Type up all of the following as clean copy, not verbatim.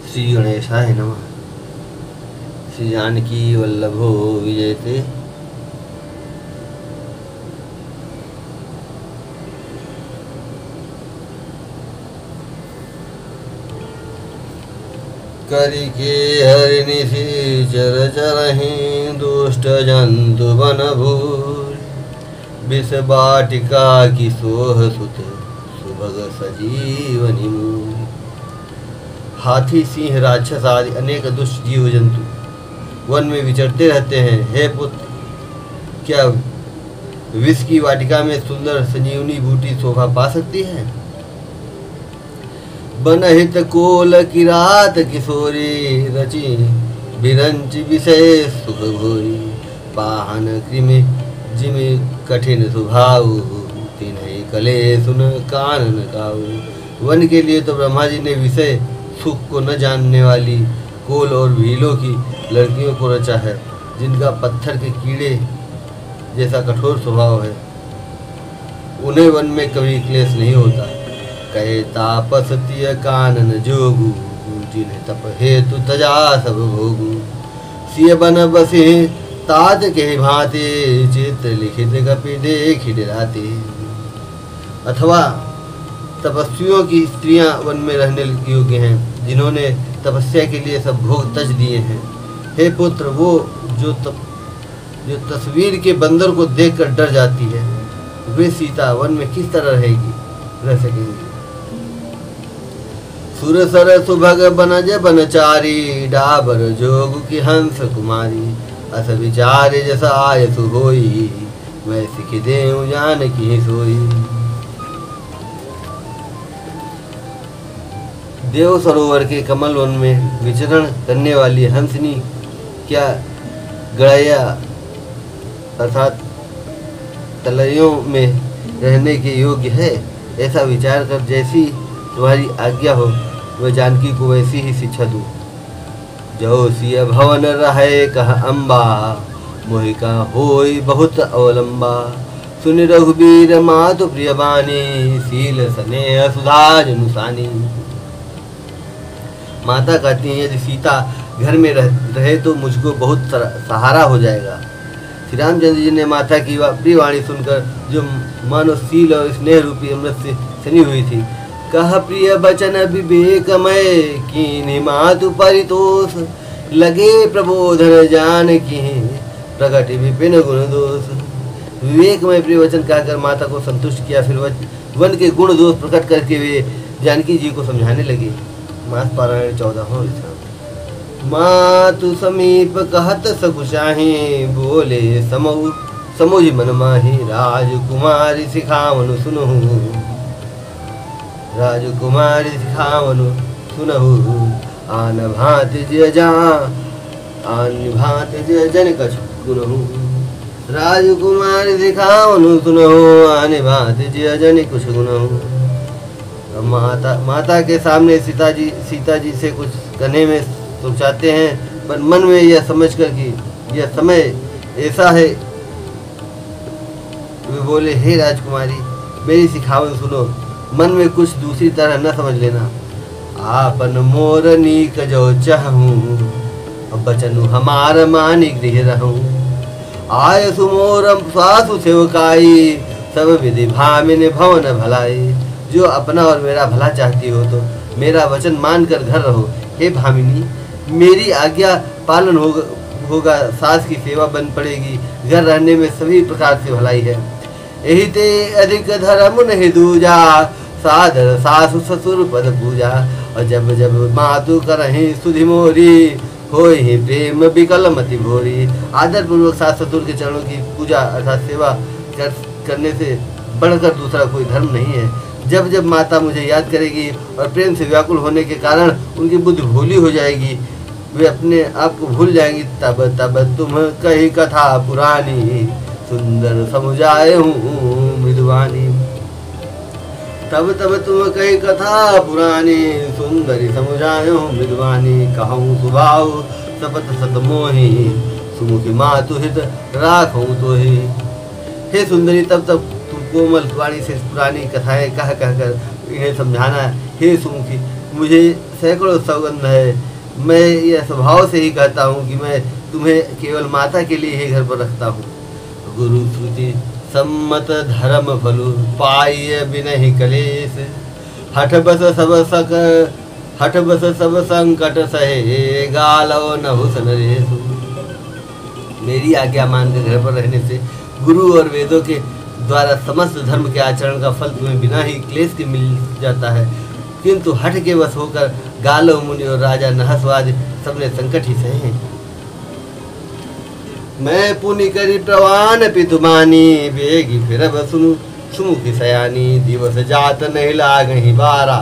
श्री गणेशाय नमः। श्री जानकी वल्लभो विजयते। करिके हरिनिशि चर चरहि दुष्ट जंतु बन भूरि। विष बाटिका की सोह सुत सुभग सजीवनि मूरि। हाथी, सिंह, राक्षस आदि अनेक दुष्ट जीव जंतु वन में विचरते रहते हैं। हे पुत्र, क्या विष की वाटिका में सुंदर संजीवनी बूटी शोभा पा सकती है? बनहित कोल किरात किशोरी रचि बिरंच विषय सुख भोरी। पाहन कृमि जिमि कठिन सुभाऊ तिन्हि कले सुन कानन काऊ। वन के लिए तो ब्रह्मा जी ने विषय सुख को न जानने वाली कोल और भीलों की लड़कियों को रचा है, जिनका पत्थर के कीड़े जैसा कठोर स्वभाव है। उन्हें वन में कभी क्लेश नहीं होता। कहे तापस तिय कानन जोगु जिन्हें तप हेतु तजा सब भोगु। सिय बन बसे तात के भांति चित्र लिखित कपि देखि डराते। अथवा तपस्वियों की स्त्रियां वन में रहने योग्य हैं, जिन्होंने तपस्या के लिए सब भोग तज दिए हैं। हे पुत्र, वो जो तस्वीर के बंदर को देखकर डर जाती है, वे सीता वन में किस तरह रह सकेंगी? सुरसर सुभग बनज बनचारी डाबर जोग की हंस कुमारी। अस विचार जस आय सुहोई मैं सिख देऊ जान की सोई। देव सरोवर के कमल वन में विचरण करने वाली हंसनी क्या गड़ैया अर्थात तलैयों में रहने के योग्य है? ऐसा विचार कर जैसी तुम्हारी आज्ञा हो वह जानकी को वैसी ही शिक्षा दूँ। जो सिय भवन रहे कह अम्बा मोहिका होई बहुत अवलंबा। सुन रघुबीर मातु प्रिय बानी शील स्नेह सुधा जनुसानी। माता कहती है, यदि सीता घर में रहे तो मुझको बहुत सहारा हो जाएगा। श्री रामचंद्र जी ने माता की प्रिय वाणी सुनकर जो मानवशील और स्नेह रूपी अमृत से सनी हुई थी, कह प्रिय बचन विवेकमय कीन्हि मातु परितोष। लगे प्रबोधन जान की प्रगट विपिन गुण दोष। विवेकमय प्रिय वचन कहकर माता को संतुष्ट किया। फिर वन के गुण दोष प्रकट करके वे जानकी जी को समझाने लगे। मास पारायण 14। मातु समीप कहत सकुचाही बोले समोहि मन माही। राजकुमारी सिखावनु सुनहु राजकुमारी सिखावनु सुनहु। आन भांति जय जन कछु गुनहु। राजकुमारी सिखावनु सुनहु आन भांति जय जन कुछ गुनहु। माता के सामने सीता जी से कुछ कहने में सोचाते हैं, पर मन में यह समझकर कि यह समय ऐसा है, वे बोले, हे राजकुमारी मेरी सिखावन सुनो, मन में कुछ दूसरी तरह न समझ लेना। आपन मोर नीक जो चाहूँ बचनु हमार मानी गृह रहूँ। आय सुमोरम स्वासु सेवकाई सब विधि भामिन भवन भलाई। जो अपना और मेरा भला चाहती हो तो मेरा वचन मानकर घर रहो। हे भामिनी, मेरी आज्ञा पालन होगा, सास की सेवा बन पड़ेगी। घर रहने में सभी प्रकार से भलाई है। यही ते अधिक धर्म नहीं दूजा सादर सासु ससुर पद पूजा। और जब जब मातु करहि सुधि मोरी होई प्रेम विकल मति भोरी। आदर पूर्वक सास ससुर के चरणों की पूजा अर्थात सेवा करने से बढ़कर दूसरा कोई धर्म नहीं है। जब जब माता मुझे याद करेगी और प्रेम से व्याकुल होने के कारण उनकी बुद्धि भोली हो जाएगी, वे अपने आप को भूल जाएंगी। तब तब तुम कही कथा पुरानी सुंदर समुझाए हूँ मृदुवानी। तब तब तुम कही कथा पुरानी सुंदरी समुझाए हूँ मृदुवानी। कहूँ सुभाव सपत सत मोही सुमुखी मातु हित राखूँ तो ही। हे सुंदरी, तब कोमल वाणी से पुरानी कथाएं कह कर इन्हें समझाना। हे सुमुखी, मुझे सैकड़ों सौगंध है। मैं यह स्वभाव से ही कहता हूँ कि मैं तुम्हें केवल माता के लिए ही घर पर रखता हूँ। गुरु श्रुति सम्मत धर्म फलु पाय बिनहि कलेश, हठ बस सब संकट सहे गालो नहुस नरेशु। मेरी आज्ञा मानकर घर पर रहने से गुरु और वेदों के द्वारा समस्त धर्म के आचरण का फल तुम्हें बिना ही क्लेश के मिल जाता है, किंतु हठ के वश होकर गालो मुनि और राजा नहसवाद सबने संकट ही सहे। मैं पुनि करी प्रवान पितुमानी, बेगी फिर सुनु सुमुखी सयानी, दिवस जात नहीं लागहि बारा,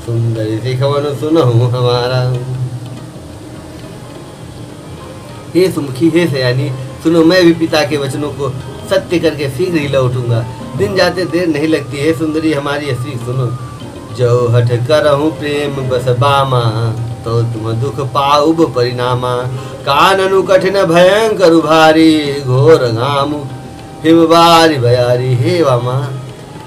सुंदरी सिखवन सुनहु हमारा। हे सुमुखी, हे सयानी, सुनो, मैं भी पिता के वचनों को सत्य करके शीघ्र ही लौटूंगा। दिन जाते देर नहीं लगती है। सुंदरी हमारी स्त्री सुनो, जो हठ करहूँ प्रेम बस बामा, तो तुम दुख पाउब परिणामा। काननु कठिन भयंकर भारी, घोर घाम हिमवारी भयारी। हे वामा,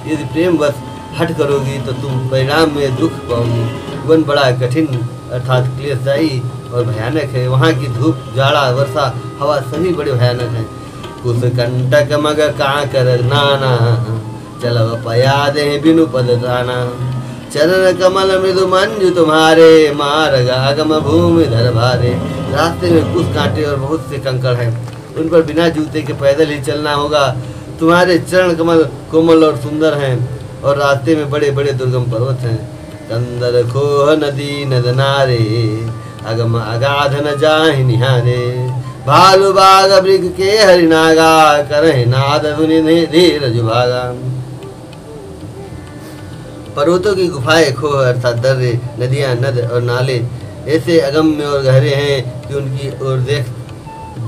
यदि प्रेम बस हट करोगी तो तुम परिणाम में दुख पाओगी। वन बड़ा कठिन अर्थात क्लेशदायी और भयानक है। वहाँ की धूप, जाड़ा, वर्षा, हवा सभी बड़े भयानक हैं। कुछ कंटक मग कांकर नाना, चलव पया दे बिनु पद दाना। चरण कमल मृदु मंजु तुम्हारे, मार्ग आगम भूमि धर भारे। रास्ते में कुछ कांटे और बहुत से कंकड़ हैं, उन पर बिना जूते के पैदल ही चलना होगा। तुम्हारे चरण कमल कोमल और सुंदर हैं, और रास्ते में बड़े बड़े दुर्गम पर्वत हैं। कंदर खोह नदी नद नारे, अगम अगाध न जाहि निहारे। भालू बाग मृग के हरिनागा, करहि नाद धुनि धीरज भागा। पर्वतों की गुफाएं, खोह अर्थात दर्रे, नदियां, नद और नाले ऐसे अगम्य और गहरे हैं कि उनकी ओर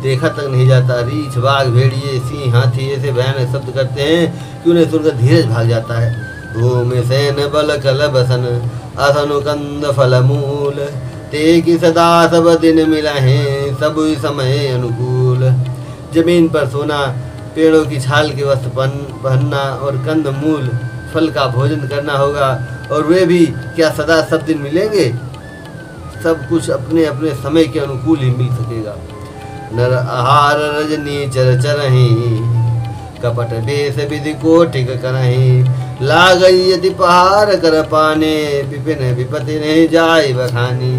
देखा तक नहीं जाता। रीछ, बाघ, भेड़िए, सिंह, हाथी ऐसे भयानक शब्द करते हैं कि उन्हें सुनकर धीरज भाग जाता है। भूमि सेन बल कल बसन, असनु कंद फल मूल। ते की सदा सब दिन मिला है, सब समय अनुकूल। जमीन पर सोना, पेड़ों की छाल के वस्त्र पहनना और कंद मूल फल का भोजन करना होगा। और वे भी क्या सदा सब दिन मिलेंगे? सब कुछ अपने अपने समय के अनुकूल ही मिल सकेगा। नर आहार रजनी चर चरहि, कपट बेस विधि कोटिक करहि। लागई यदि पहाड़ कर पाने, विपिन विपति नहीं जाय बखानी।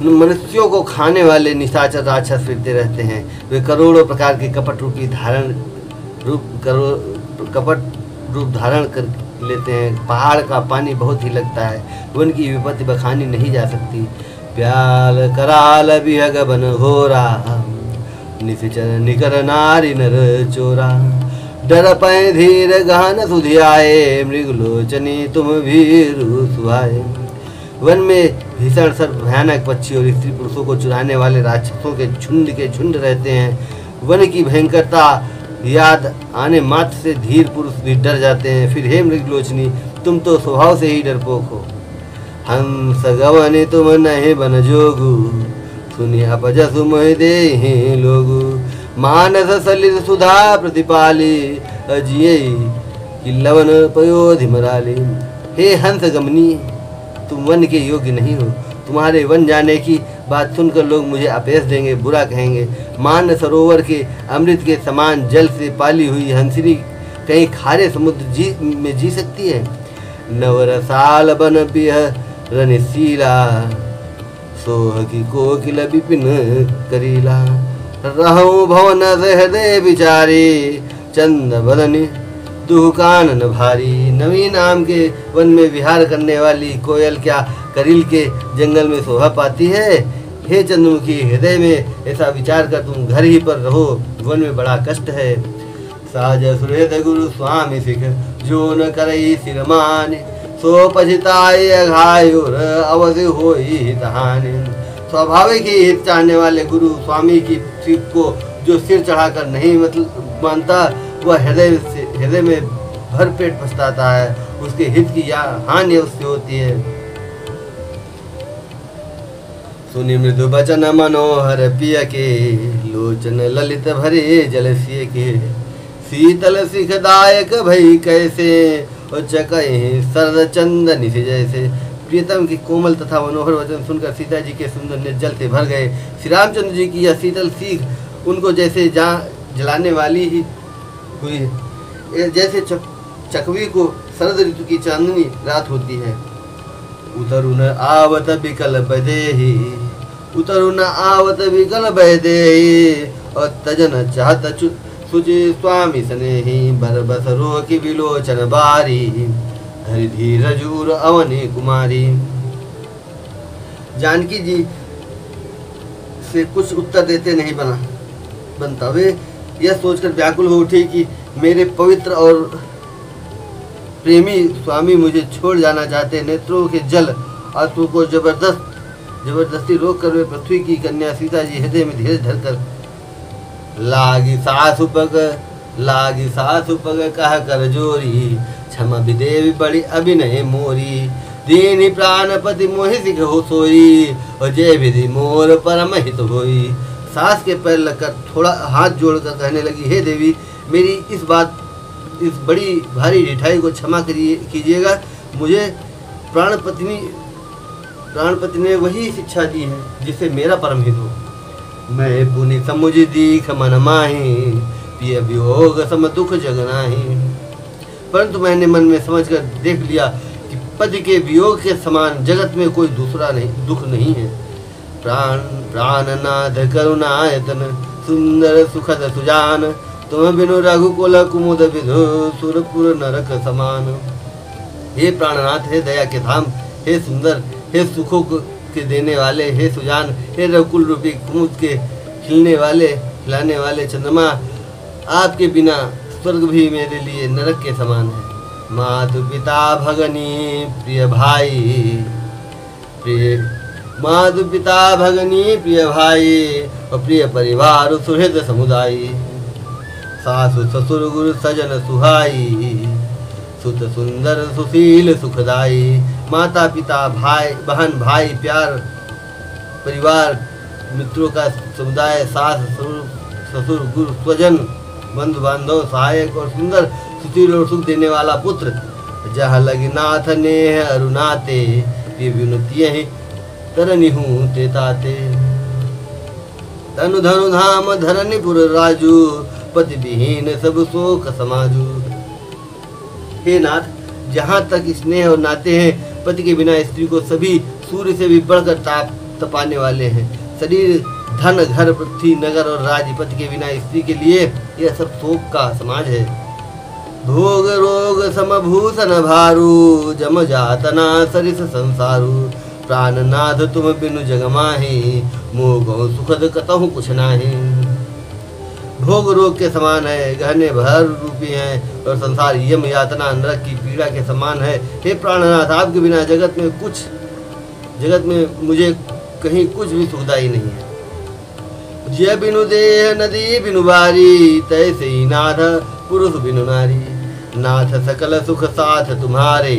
मनुष्यों को खाने वाले निशाचर राक्षस फिरते रहते हैं। वे करोड़ों प्रकार के कपट रूप धारण कर लेते हैं। पहाड़ का पानी बहुत ही लगता है, उनकी विपत्ति बखानी नहीं जा सकती। प्याल कराल बिहग बन घोरा, निशिचर निकर नारी नर चोरा। डर पै धीर गहन सुधियाए, मृगलोचनी तुम भीरु सुहाए। वन में भीषण सर्प, भयानक पक्षी और स्त्री पुरुषों को चुराने वाले राक्षसों के झुंड रहते हैं। वन की भयंकरता याद आने मात्र से धीर पुरुष भी डर जाते हैं। फिर हे मृगलोचनी, तुम तो स्वभाव से ही डरपोक हो। हंस गवने तुम नहीं बन जोगु, सुनि अपजसु मोहि देहि लोगु। मानस सलिल सुधा प्रतिपाली, अजिये कि लवन पयोधि मराली। हे हंस गमनी, तुम वन के योग्य नहीं हो। तुम्हारे वन जाने की बात सुनकर लोग मुझे अपेस देंगे, बुरा कहेंगे। मान सरोवर के अमृत के समान जल से पाली हुई हंसनी कहीं खारे समुद्र में जी सकती है? नवरसाल बन पिह रनिशीला, सोह की कोकिल विपिन करीला। रहूं भवन हृदय विचारी, चंद बदनी दुह कानन भारी। नवी नाम के वन में विहार करने वाली कोयल क्या करील के जंगल में शोभा पाती है? हे चंद्रमुखी, हृदय में ऐसा विचार कर तुम घर ही पर रहो, वन में बड़ा कष्ट है। साज सुहृद गुरु स्वामी सिख, जो न करई सिरमान। सो पछताए अघायुर, अवधि होई हितहानि। स्वाभाविक ही हित चाहने वाले गुरु स्वामी की सिख को जो सिर चढ़ाकर नहीं मानता, वह हृदय में भर पेट पछताता है। उसके हित की हानि उससे होती है। सुनि मृदु बचन मनोहर पिय के, लोचन ललित भरे जलसिय के। शीतल सिखदायक भई कैसे, और चकहे सरद चंदन से जैसे। प्रियतम की कोमल तथा मनोहर वचन सुनकर सीता जी के सुंदर नेत्र जल से भर गए। श्री रामचंद्र जी की यह शीतल सीख उनको जैसे जलाने वाली ही हुई, जैसे चकवी को शरद ऋतु की चांदनी रात होती है। उतरुन आवत बिकल बदेही, उतरुन आवत बिकल बदेही, और तजन चाहत सुचि स्वामी स्नेही, बरबस रो की विलोचन बारी, धरि धीरज उर अवनी कुमारी। जानकी जी से कुछ उत्तर देते नहीं बनता। वे यह सोचकर व्याकुल हो उठी कि मेरे पवित्र और प्रेमी स्वामी मुझे छोड़ जाना चाहते। नेत्रों के जल आंसू को जबरदस्ती रोक कर वे पृथ्वी की कन्या सीता जी हृदय में धीरज धरकर लागी सासु पग कह कर जोरी, क्षमा विदेवी बड़ी अभिनय मोरी, दीनी प्राणपति मोहि सिख हो सोई, और जय विधि मोर परम हित होई। सास के पैर लगकर थोड़ा हाथ जोड़कर कहने लगी, हे देवी, मेरी इस बड़ी भारी ढिठाई को क्षमा कीजिएगा। मुझे प्राणपति ने वही शिक्षा दी है जिससे मेरा परम हित हो। मैं पुनि समुझ दीख मन माही, पिय वियोग सम दुख जगनाही। परंतु मैंने मन में समझकर देख लिया कि पति के वियोग के समान जगत में कोई दूसरा दुख नहीं है। प्राणनाथ करुणायतन, सुंदर सुखद सुजान, तुम बिनु रघुकुल कुमुद विधु, सुरपुर नरक समान। हे प्राणनाथ, हे दया के धाम, हे सुंदर, हे सुखों के देने वाले, हे सुजान, हे रघुकुल रूपी कुमुद के खिलाने वाले चंद्रमा, आपके बिना स्वर्ग भी मेरे लिए नरक के समान है। मातु पिता भगनी प्रिय भाई, मातु पिता भगनी प्रिय भाई, और प्रिय परिवार सुहृद समुदायी, सासु ससुर गुरु सजन सुहाई, सुत सुंदर सुशील सुखदाई। माता पिता भाई बहन भाई प्यार परिवार मित्रों का समुदाय, सास ससुर गुरु स्वजन बंधु बांधव सहायक और सुंदर सुशील और सुख देने वाला पुत्र। जहाँ लगी नाथ नेह अरुणाते, ये विनुतिये ही तरनिहु ते ताते। तनु धनु धाम धरनीपुर राजू, पति विहीन सब शोक समाजू। हे नाथ, जहाँ तक स्नेह और नाते हैं, पति के बिना स्त्री को सभी सूर्य से भी बढ़कर तपाने वाले हैं। शरीर धन घर पृथ्वी नगर और राज्य, पति के बिना स्त्री के लिए यह सब शोक का समाज है। भोग रोग समभूषण भारू, जम जातना सरिस संसारू। प्राणनाथ तुम बिनु जग माही, मोह गौ सुखद कतहु कुछ नाही। भोग रोग के समान है, गहने भर रूपी हैं, और संसार यम यातना नरक की पीड़ा के समान है। हे प्राणनाथ, आपके बिना जगत में मुझे कहीं कुछ भी सुखदाई नहीं है। जय बिनु देह नदी बिनु बारी, तैसे ही नाथ पुरुष बिनु नारी। नाथ सकल सुख साथ तुम्हारे,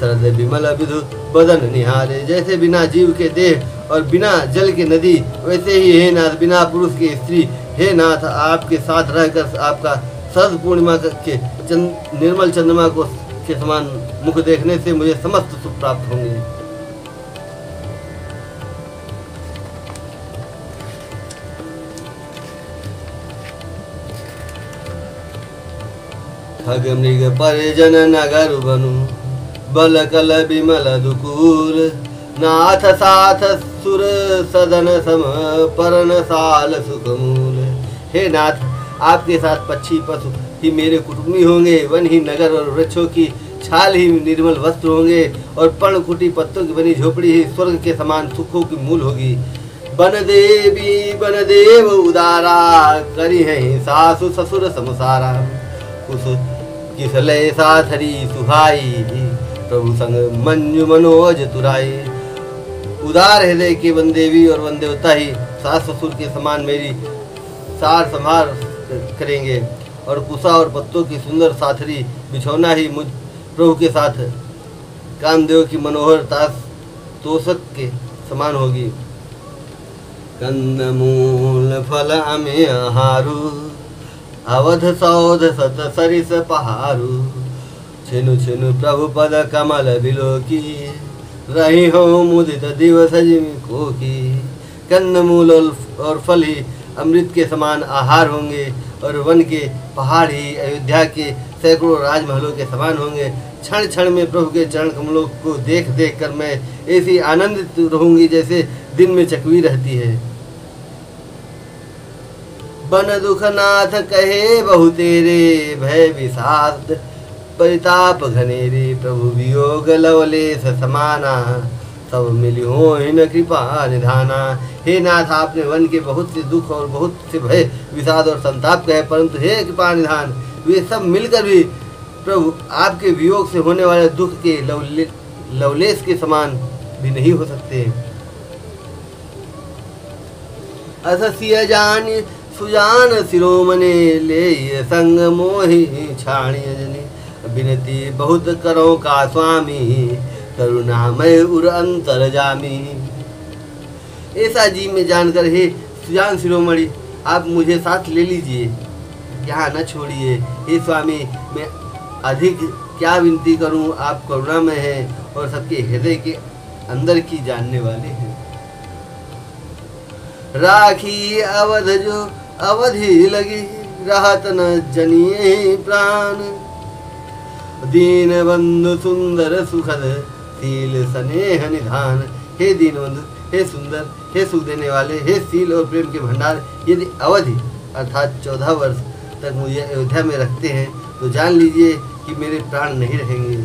शरद विमल विधु बदन निहारे। जैसे बिना जीव के देह और बिना जल के नदी, वैसे ही हे नाथ बिना पुरुष के स्त्री। हे नाथ, आपके साथ रहकर आपका शरद पूर्णिमा के निर्मल चंद्रमा के समान मुख देखने से मुझे समस्त सुख प्राप्त होंगे। खग मृग परिजन नगर बनु, बल कल विमल दुकूल। नाथ साथ सुर सदन सम, परन साल सुखमूल। हे नाथ, आपके साथ पक्षी पशु ही मेरे कुटुंबी होंगे, वन ही नगर और वृक्षों की छाल ही निर्मल वस्त्र होंगे, और पर्णकुटी पत्तों की बनी झोपड़ी ही स्वर्ग के समान सुखों की मूल होगी। बन देव उदारा, करी है सासु ससुर समसारा। कुछ किसलय साथरी सुहाई, प्रभु संग मंजू मनोज तुराई। उदार हृदय के वनदेवी और वनदेवता ही सास ससुर के समान मेरी सार संभार करेंगे, और कुशा और पत्तों की सुंदर साथरी बिछौना ही मुझ प्रभु के साथ कामदेव की मनोहर तोषक के समान होगी। कंदमूल फल अमे आहारू, अवध सौध सत सरिस पहारू। छिनु छिनु प्रभु पद कमल बिलोकी, रही हो मुदित दिवस जिमि कोकी। कंदमूल और फल ही अमृत के समान आहार होंगे, और वन के पहाड़ ही अयोध्या के सैकड़ों राजमहलों के समान होंगे। क्षण क्षण में प्रभु के चरण कमलों को देख देख कर मैं ऐसी आनंदित रहूंगी जैसे दिन में चकवी रहती है। बन दुख नाथ कहे बहु तेरे, भय विषाद परिताप घनेरे। प्रभु वियोग लवलेश समाना, सब मिली हो हिन कृपा निधाना। हे नाथ, आपने वन के बहुत से दुख और बहुत से भय विषाद और संताप कहे, परंतु हे कृपा निधान, वे सब मिलकर भी प्रभु आपके वियोग से होने वाले दुख के लवलेश के समान भी नहीं हो सकते। असस्य जान सुजान शिरोमणे, ले संग मोहि छाणिय जने। विनती बहुत करो का स्वामी, करुणामय उर अंतर जामी। ऐसा जी में जानकर हे सुजान शिरोमणि, आप मुझे साथ ले लीजिए, यहाँ न छोड़िए। हे स्वामी, मैं अधिक क्या विनती करूं, आप करुणामय हैं और सबके हृदय के अंदर की जानने वाले हैं। राखी अवध जो अवधि लगी, रहत न जनिए प्राण। दीन बंधु सुंदर सुखद, शील स्नेह निधान। हे दीन बंधु, हे सुंदर, हे सुख देने वाले, हे शील और प्रेम के भंडार, यदि अवधि अर्थात 14 वर्ष तक मुझे अयोध्या में रखते हैं तो जान लीजिए कि मेरे प्राण नहीं रहेंगे।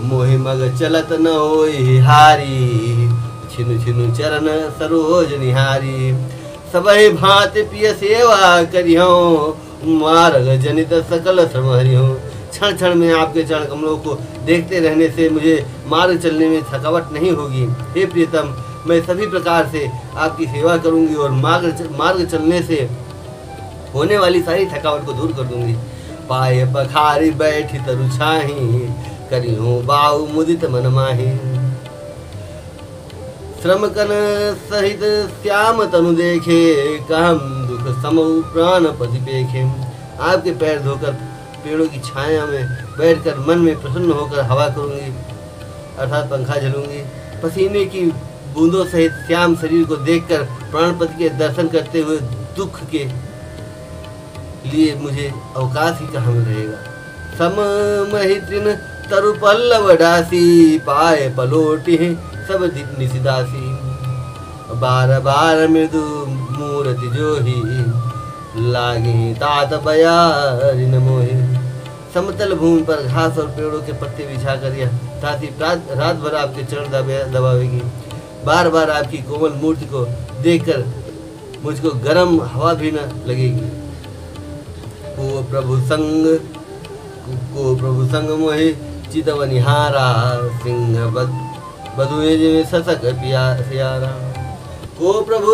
मोहि मग चलत न होई हारी, छिनु छिनु चरण सरोज निहारी। सबहि भांति प्रिय सेवा करियो, मार्ग जनित सकल श्रम हरियो। क्षण क्षण में आपके चरण कमलों को देखते रहने से मुझे मार्ग चलने में थकावट नहीं होगी। हे प्रियतम, मैं सभी प्रकार से आपकी सेवा करूंगी और मार्ग चलने से होने वाली सारी थकावट को दूर कर दूंगी। पाए पखारी बैठी तरु छाही, करियो बाहु मुदित मन माही। श्रम कन सहित श्याम तनु देखे, कहम दुख समऊ प्राण पति पेखे। आपके पैर धोकर पेड़ों की छाया में बैठकर मन में प्रसन्न होकर हवा करूंगी अर्थात पंखा झलूंगी। पसीने की बूंदों सहित श्याम शरीर को देखकर प्राणपति के दर्शन करते हुए दुख के लिए मुझे अवकाश ही कहाँ में रहेगा। सममहित्रिन तरु पल्लव डासी, पाए पलोटी सब निशिदासी। बार बार मृदु मूर्ति जोही, लागे तात बयारिन मोहि। समतल भूमि पर घास और पेड़ों के पत्ते बिछाकर यह ताती रात भर आपके चरण दबावेगी। बार बार आपकी कोमल मूर्ति को देखकर मुझको गर्म हवा भी न लगेगी। को प्रभु संग मोहि चितवनिहारा, सिंह बधुए जिमे ससक प्यारा। को प्रभु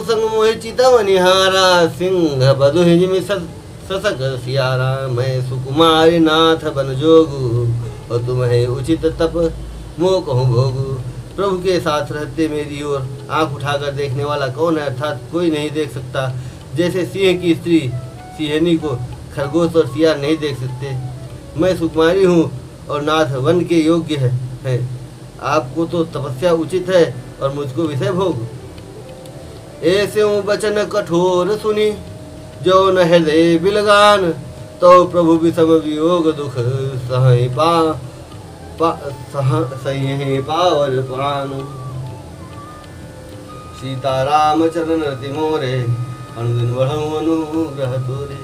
संग मोहि चितवनिहारा, सिंह बधुए जिमे ससक सियारा। मैं सुकुमारी नाथ बन जोगु, और तुम्हें उचित तप मोह कहूँ भोगु। प्रभु के साथ रहते मेरी ओर आंख उठाकर देखने वाला कौन है, अर्थात कोई नहीं देख सकता। जैसे सिंह की स्त्री सिंहनी को खरगोश और सियार नहीं देख सकते। मैं सुकुमारी हूँ और नाथ वन के योग्य है। आपको तो तपस्या उचित है और मुझको विषय भोग। ऐसे वचन कठोर सुनी, जो न हृदय बिलगान। तो प्रभु विषम वियोग दुख, सही पावर प्राण। सीताराम चरण रति मोरे, अनुदिन बढ़ऊ अनुग्रह तोरे।